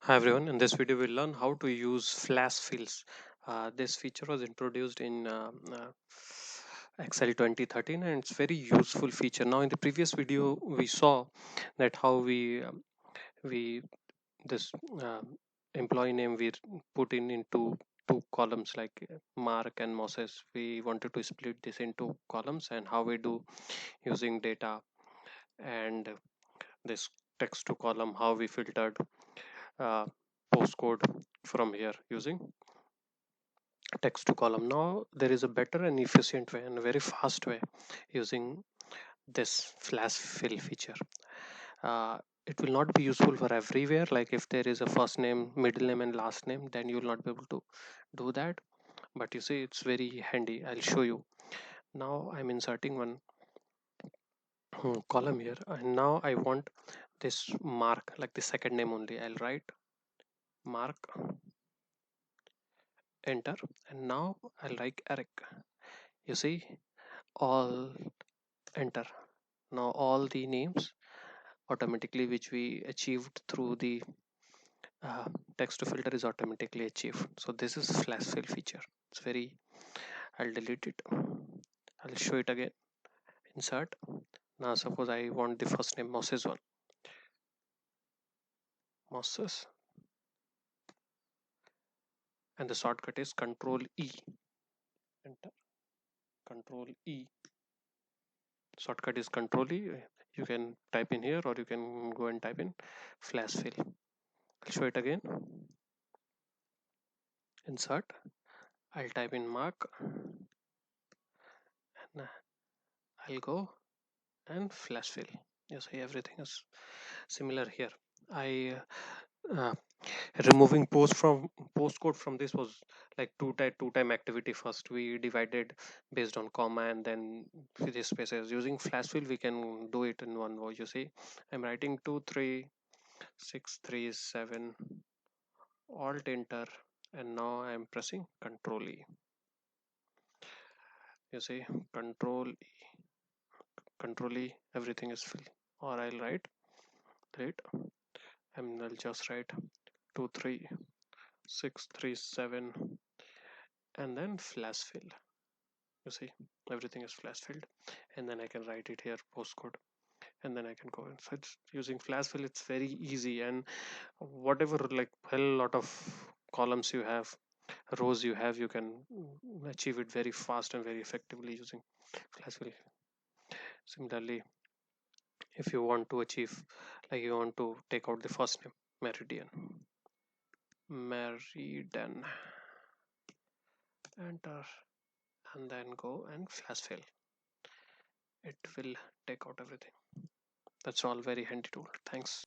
Hi everyone, in this video we'll learn how to use flash fills. This feature was introduced in Excel 2013 and it's very useful feature. Now in the previous video we saw that how we this employee name we put in into two columns like Mark and Moses. We wanted to split this into columns and how we do using data and this text to column, how we filtered uh, postcode from here using text to column. Now there is a better and efficient way and a very fast way using this flash fill feature. uh, it will not be useful for everywhere, like if there is a first name, middle name and last name, then you will not be able to do that, but you see it's very handy. I'll show you. Now I'm inserting one column here, and now I want this Mark, like the second name only. I'll write Mark, enter, and now I'll write Eric. You see, all, enter. Now all the names automatically which we achieved through the uh, text to filter is automatically achieved. So this is flash fill feature. It's very, I'll delete it, I'll show it again. Insert. Now suppose I want the first name Moses one. Moses, and the shortcut is Control E. Enter. Control E. Shortcut is Control E. You can type in here or you can go and type in flash fill. I'll show it again. Insert. I'll type in Mark and I'll go and flash fill. You see everything is similar here. I removing postcode from this was like two time activity. First we divided based on comma and then with the spaces. Using flash fill we can do it in one go. You see, I'm writing 23637, alt enter, and now I'm pressing Control E. You see, Control E, Control E, everything is filled. Or I'll write it, and I'll just write 23637 and then flash fill. You see, everything is flash filled, and then I can write it here postcode, and then I can go in. So it's using flash fill, it's very easy. And whatever, like hell lot of columns you have, rows you have, you can achieve it very fast and very effectively using flash fill. Similarly, if you want to achieve, like you want to take out the first name Meridian, Meridian, enter, and then go and flash fill. It will take out everything. That's all, very handy tool. Thanks.